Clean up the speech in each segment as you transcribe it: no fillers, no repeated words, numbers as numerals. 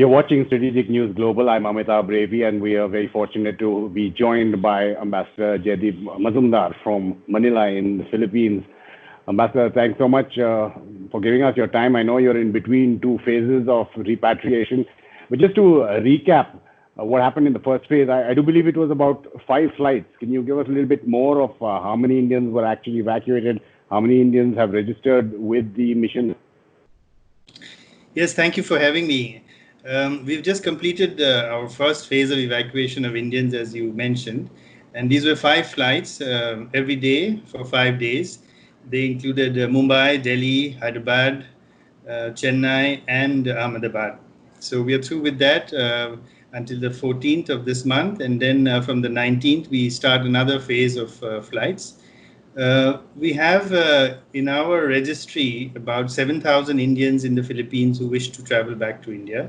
You're watching Strategic News Global. I'm Amitabh Revi, and we are very fortunate to be joined by Ambassador Jaideep Mazumdar from Manila in the Philippines. Ambassador, thanks so much for giving us your time. I know you're in between two phases of repatriation, but just to recap what happened in the first phase, I do believe it was about 5 flights. Can you give us a little bit more of how many Indians were actually evacuated, how many Indians have registered with the mission? Yes, thank you for having me. We've just completed our first phase of evacuation of Indians, as you mentioned, and these were 5 flights every day for 5 days. They included Mumbai, Delhi, Hyderabad, Chennai, and Ahmedabad. So we are through with that until the 14th of this month, and then from the 19th we start another phase of flights. We have in our registry about 7,000 Indians in the Philippines who wish to travel back to India.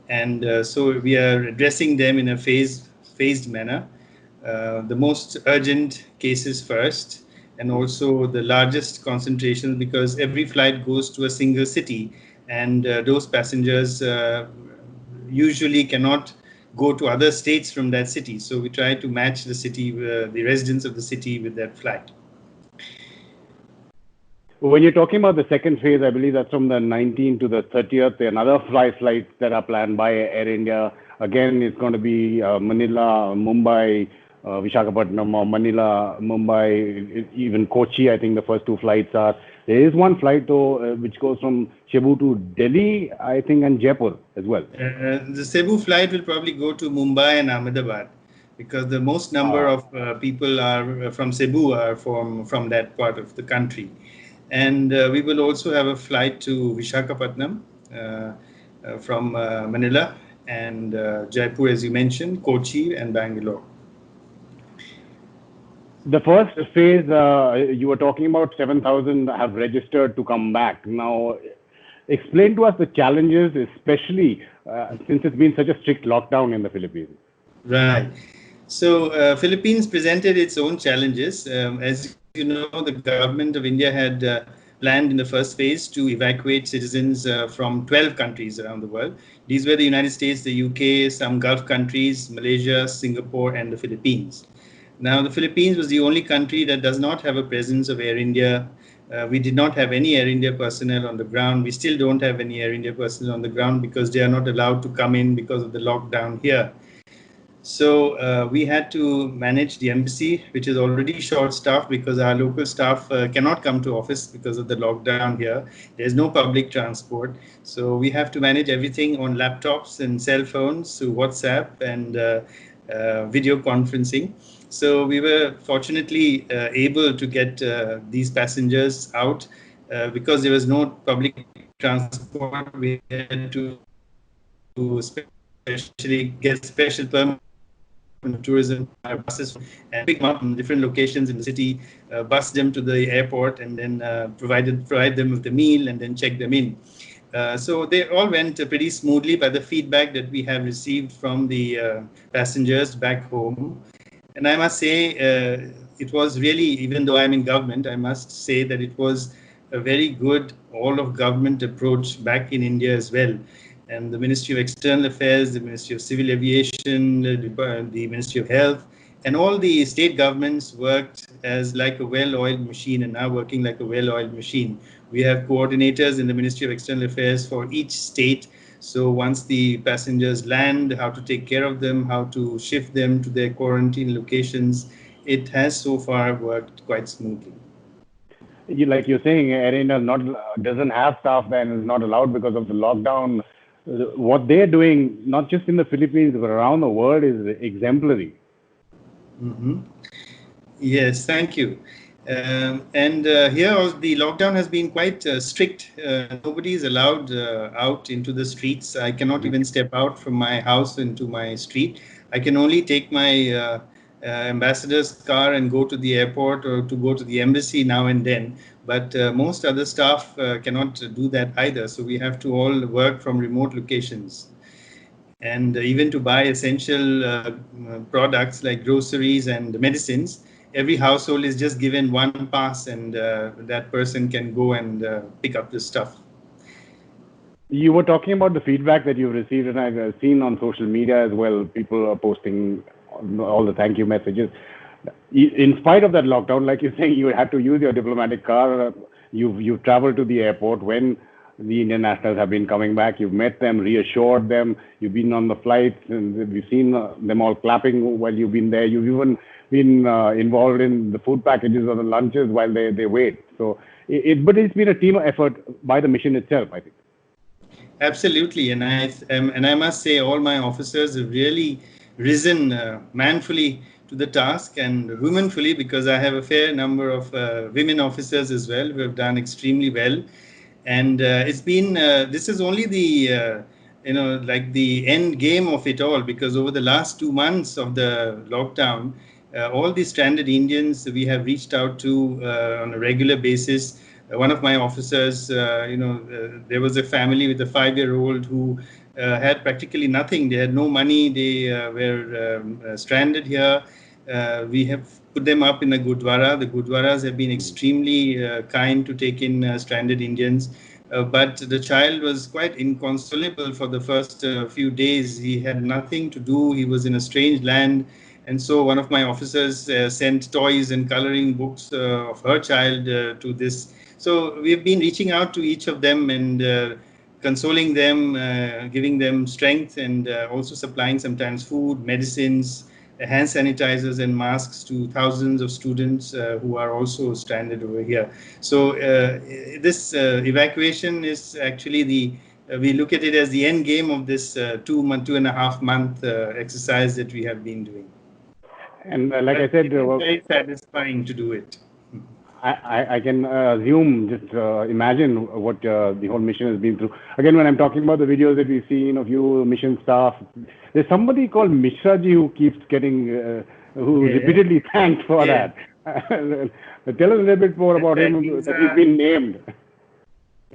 And so we are addressing them in a phased manner. The most urgent cases first, and also the largest concentration, because every flight goes to a single city, and those passengers usually cannot go to other states from that city. So we try to match the city, the residents of the city with that flight. When you're talking about the second phase, I believe that's from the 19th to the 30th. There are another 5 flights that are planned by Air India. Again, it's going to be Manila, Mumbai, Visakhapatnam, or Manila, Mumbai, even Kochi. I think the first 2 flights are. There is one flight, though, which goes from Cebu to Delhi, I think, and Jaipur as well. The Cebu flight will probably go to Mumbai and Ahmedabad, because the most number of people are from Cebu are from that part of the country. And we will also have a flight to Visakhapatnam from Manila, and Jaipur, as you mentioned, Kochi and Bangalore. The first phase, you were talking about 7,000 have registered to come back. Now, explain to us the challenges, especially since it's been such a strict lockdown in the Philippines. Right. So Philippines presented its own challenges. As you know, the government of India had planned in the first phase to evacuate citizens from 12 countries around the world. These were the United States, the UK, some Gulf countries, Malaysia, Singapore, and the Philippines. Now, the Philippines was the only country that does not have a presence of Air India. We did not have any Air India personnel on the ground. We still don't have any Air India personnel on the ground because they are not allowed to come in because of the lockdown here. So we had to manage the embassy, which is already short-staffed because our local staff cannot come to office because of the lockdown here. There's no public transport. So we have to manage everything on laptops and cell phones through WhatsApp and video conferencing. So we were fortunately able to get these passengers out because there was no public transport. We had to especially get special permit from tourism buses and pick them up from different locations in the city, bus them to the airport, and then provide them with the meal and then check them in. So they all went pretty smoothly by the feedback that we have received from the passengers back home. And I must say, it was really, even though I'm in government, I must say that it was a very good all-of-government approach back in India as well. And the Ministry of External Affairs, the Ministry of Civil Aviation, the Ministry of Health, and all the state governments worked as like a well-oiled machine and now working like a well-oiled machine. We have coordinators in the Ministry of External Affairs for each state. So once the passengers land, how to take care of them, how to shift them to their quarantine locations, it has so far worked quite smoothly. Like you're saying, Air India doesn't have staff there and is not allowed because of the lockdown. What they're doing, not just in the Philippines, but around the world, is exemplary. Mm-hmm. Yes, thank you. Here the lockdown has been quite strict. Nobody is allowed out into the streets. I cannot even step out from my house into my street. I can only take my ambassador's car and go to the airport or to go to the embassy now and then. But most other staff cannot do that either. So we have to all work from remote locations. And even to buy essential products like groceries and medicines, every household is just given one pass, and that person can go and pick up the stuff. You were talking about the feedback that you've received, and I've seen on social media as well. People are posting all the thank you messages. In spite of that lockdown, like you're saying, you had to use your diplomatic car. You've traveled to the airport when the Indian nationals have been coming back. You've met them, reassured them. You've been on the flights, and we've seen them all clapping while you've been there. You've even been involved in the food packages or the lunches while they wait. So, but it's been a team effort by the mission itself, I think. Absolutely, and I must say, all my officers have really risen manfully to the task, and womanfully, because I have a fair number of women officers as well who have done extremely well. And it's been this is only the like the end game of it all, because over the last 2 months of the lockdown, all the stranded Indians we have reached out to on a regular basis. One of my officers, there was a family with a 5-year-old who had practically nothing. They had no money. They were stranded here. We have put them up in a gurudwara. The gurudwaras have been extremely kind to take in stranded Indians. But the child was quite inconsolable for the first few days. He had nothing to do. He was in a strange land. And so one of my officers sent toys and coloring books of her child to this. So we've been reaching out to each of them and consoling them, giving them strength, and also supplying sometimes food, medicines, hand sanitizers and masks to thousands of students who are also stranded over here. So this evacuation is actually we look at it as the end game of this 2.5 month exercise that we have been doing. And like I said, it's very satisfying to do it. I can assume, just imagine what the whole mission has been through. Again, when I'm talking about the videos that we've seen of you, mission staff, there's somebody called Mishraji who keeps getting, who repeatedly thanked for that. Tell us a little bit more about him, that he's been named.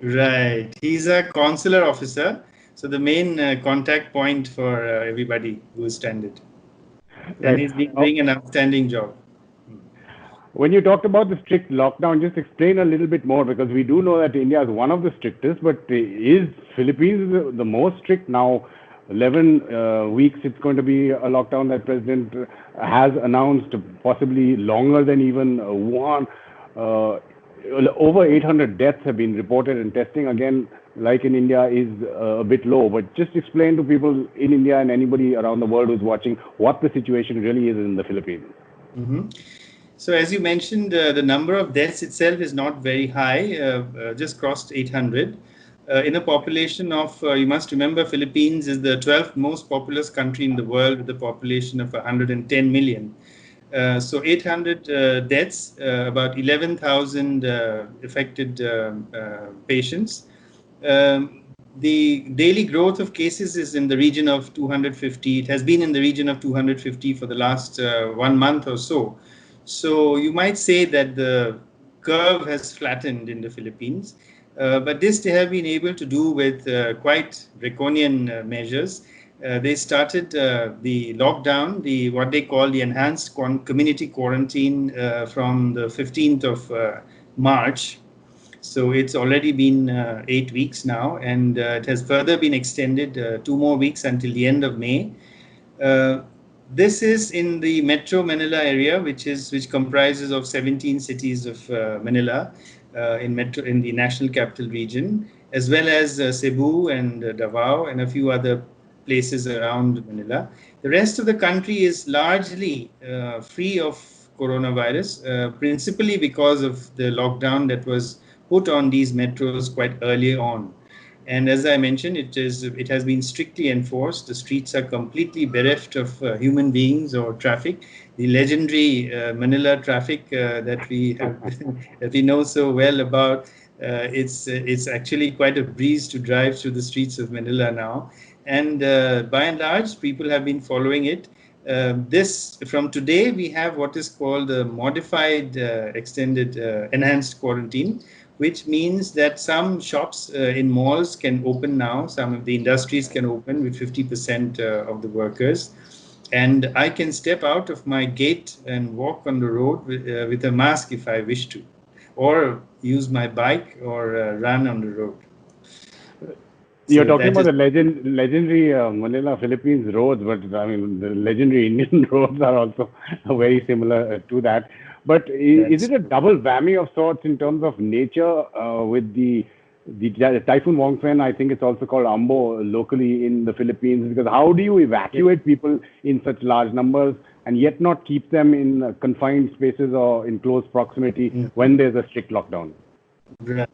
Right. He's a consular officer, so the main contact point for everybody who is stranded. And he's been doing an outstanding job. When you talked about the strict lockdown, just explain a little bit more, because we do know that India is one of the strictest, but is Philippines the most strict now? 11 weeks it's going to be a lockdown that President has announced, possibly longer than even one. Over 800 deaths have been reported, and testing, again, like in India, is a bit low. But just explain to people in India and anybody around the world who's watching what the situation really is in the Philippines. Mm-hmm. So as you mentioned, the number of deaths itself is not very high, just crossed 800. In a population of, you must remember, Philippines is the 12th most populous country in the world with a population of 110 million. So 800 deaths, about 11,000 affected patients. The daily growth of cases is in the region of 250. It has been in the region of 250 for the last 1 month or so. So you might say that the curve has flattened in the Philippines, but this they have been able to do with quite draconian measures. They started the lockdown, what they call the enhanced community quarantine from the 15th of March. So it's already been 8 weeks now, and it has further been extended 2 more weeks until the end of May. This is in the Metro Manila area, which comprises of 17 cities of Manila in the National Capital Region, as well as Cebu and Davao and a few other places around Manila. The rest of the country is largely free of coronavirus, principally because of the lockdown that was put on these metros quite early on. And as I mentioned, it has been strictly enforced. The streets are completely bereft of human beings or traffic. The legendary Manila traffic that we know so well about, it's actually quite a breeze to drive through the streets of Manila now. And by and large, people have been following it. From today, we have what is called a modified, extended, enhanced quarantine, which means that some shops in malls can open now. Some of the industries can open with 50% of the workers. And I can step out of my gate and walk on the road with a mask if I wish to, or use my bike or run on the road. You're So talking that about is the legendary Manila, Philippines roads, but I mean the legendary Indian roads are also very similar to that. But is that's it a double whammy of sorts in terms of nature with the typhoon Wongfen? I think it's also called Ambo locally in the Philippines. Because how do you evacuate people in such large numbers and yet not keep them in confined spaces or in close proximity when there's a strict lockdown? Right.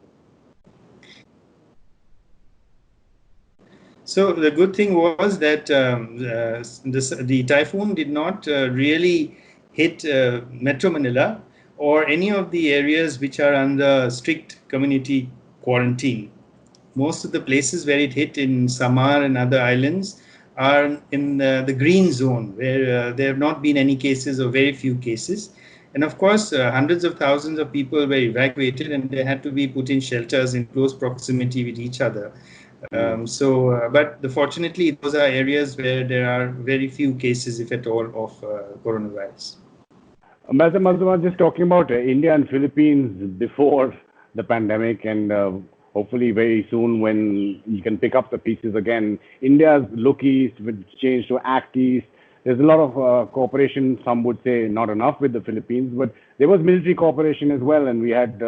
So the good thing was that the typhoon did not really hit Metro Manila or any of the areas which are under strict community quarantine. Most of the places where it hit in Samar and other islands are in the green zone, where there have not been any cases or very few cases. And of course, hundreds of thousands of people were evacuated and they had to be put in shelters in close proximity with each other. But fortunately, those are areas where there are very few cases, if at all, of coronavirus. Ambassador Mazumdar, just talking about India and Philippines before the pandemic and hopefully very soon when you can pick up the pieces again. India's look east, which changed to act east. There's a lot of cooperation, some would say not enough with the Philippines, but there was military cooperation as well. And we had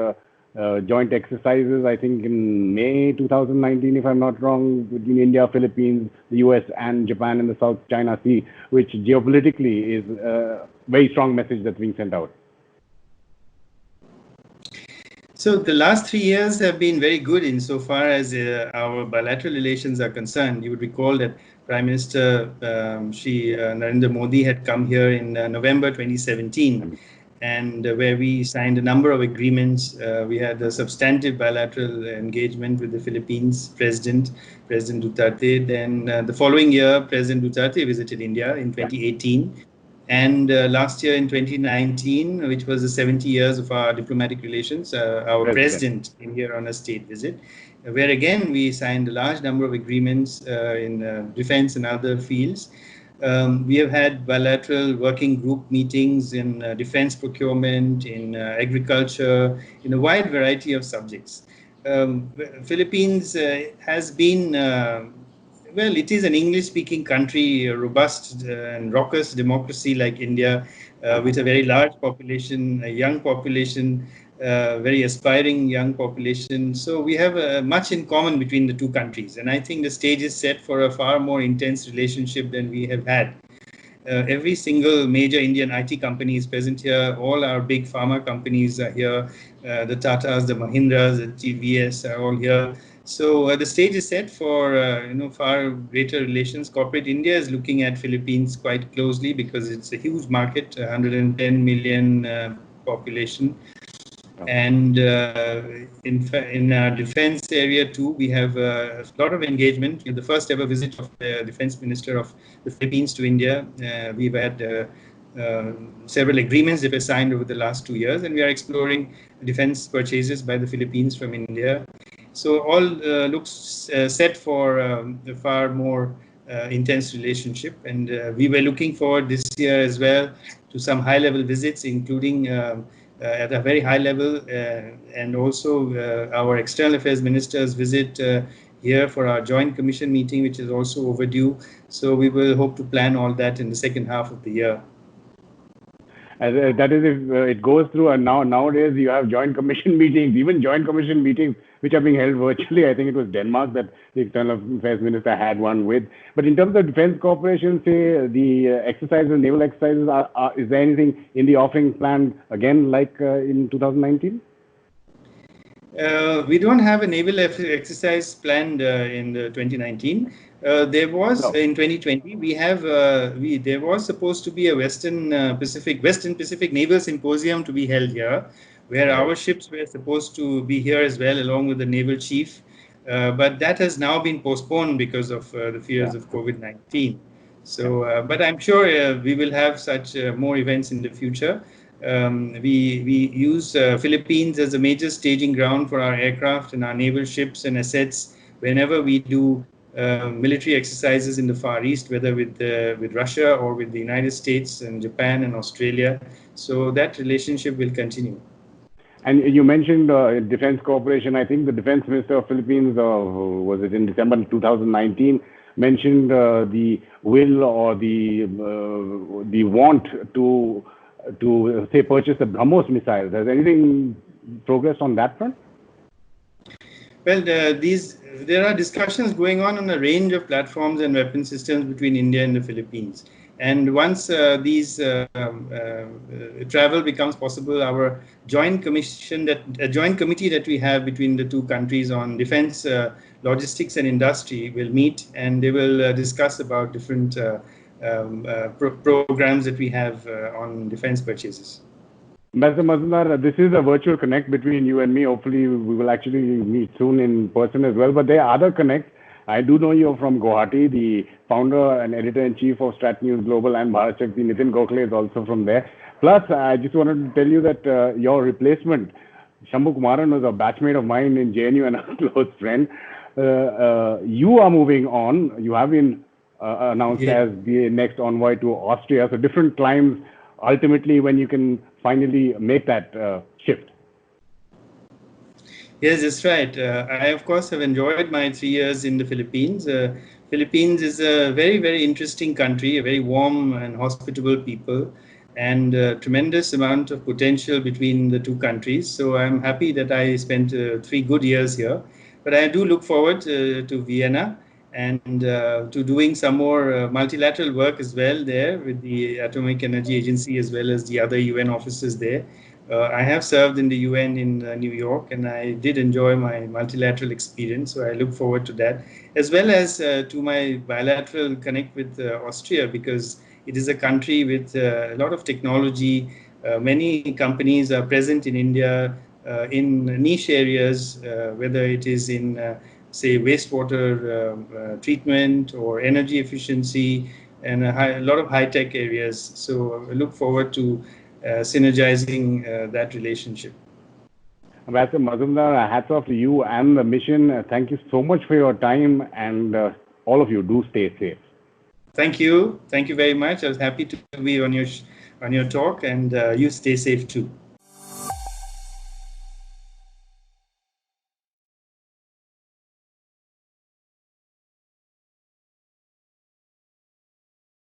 joint exercises, I think in May 2019, if I'm not wrong, between India, Philippines, the US and Japan in the South China Sea, which geopolitically is very strong message that's being sent out. So the last 3 years have been very good insofar as our bilateral relations are concerned. You would recall that Prime Minister Shri Narendra Modi had come here in November 2017, and where we signed a number of agreements. We had a substantive bilateral engagement with the Philippines President Duterte. Then the following year, President Duterte visited India in 2018. And last year in 2019, which was the 70 years of our diplomatic relations, our president came here on a state visit, where again we signed a large number of agreements in defense and other fields. We have had bilateral working group meetings in defense procurement, in agriculture, in a wide variety of subjects. Philippines has been well, it is an English-speaking country, a robust and raucous democracy like India, with a very large population, a young population, very aspiring young population. So we have much in common between the two countries. And I think the stage is set for a far more intense relationship than we have had. Every single major Indian IT company is present here. All our big pharma companies are here. The Tatas, the Mahindras, the TVS are all here. So the stage is set for far greater relations. Corporate India is looking at Philippines quite closely because it's a huge market, 110 million population. And in our defense area too, we have a lot of engagement. In the first ever visit of the defense minister of the Philippines to India, we've had several agreements that were signed over the last 2 years, and we are exploring defense purchases by the Philippines from India. So all looks set for a far more intense relationship, and we were looking forward this year as well to some high-level visits, including at a very high level, and also our external affairs ministers visit here for our joint commission meeting, which is also overdue. So we will hope to plan all that in the second half of the year. That is, if it goes through, and nowadays you have joint commission meetings, even joint commission meetings which are being held virtually. I think it was Denmark that the external affairs minister had one with. But in terms of defense cooperation, say the exercises, naval exercises, is there anything in the offing planned again like in 2019? We don't have a naval exercise planned in 2019. There was in 2020. We have there was supposed to be a Western Pacific Naval Symposium to be held here, where our ships were supposed to be here as well, along with the naval chief. But that has now been postponed because of the fears of COVID-19. So, but I'm sure we will have such more events in the future. We use Philippines as a major staging ground for our aircraft and our naval ships and assets whenever we do military exercises in the Far East, whether with Russia or with the United States and Japan and Australia. So that relationship will continue. And you mentioned defense cooperation. I think the defense minister of Philippines, was it in December 2019, mentioned the will or the want to say purchase the BrahMos missiles. Has anything progressed on that front? Well, there are discussions going on a range of platforms and weapon systems between India and the Philippines. And once travel becomes possible, our joint committee that we have between the two countries on defense, logistics and industry will meet, and they will discuss about different programs that we have on defense purchases. Mr. Mazumdar, this is a virtual connect between you and me. Hopefully, we will actually meet soon in person as well. But there are other connects. I do know you're from Guwahati. The founder and editor-in-chief of StratNews Global and Bharat Shakti, Nitin Gokhale, is also from there. Plus, I just wanted to tell you that your replacement, Shambhu Kumaran, was a batchmate of mine in JNU and a close friend. You are moving on. You have been announced as the next envoy to Austria. So different climes, ultimately, when you can finally make that shift. Yes, that's right. I, of course, have enjoyed my 3 years in the Philippines. Philippines is a very, very interesting country, a very warm and hospitable people, and a tremendous amount of potential between the two countries. So I'm happy that I spent 3 good years here. But I do look forward to Vienna and to doing some more multilateral work as well there with the Atomic Energy Agency as well as the other UN offices there. I have served in the UN in New York, and I did enjoy my multilateral experience, so I look forward to that, as well as to my bilateral connect with Austria, because it is a country with a lot of technology. Many companies are present in India in niche areas, whether it is in say wastewater treatment or energy efficiency, and a lot of high-tech areas. So I look forward to synergizing that relationship. Ambassador Mazumdar, hats off to you and the mission. Thank you so much for your time, and all of you do stay safe. Thank you very much. I was happy to be on your talk, and you stay safe too.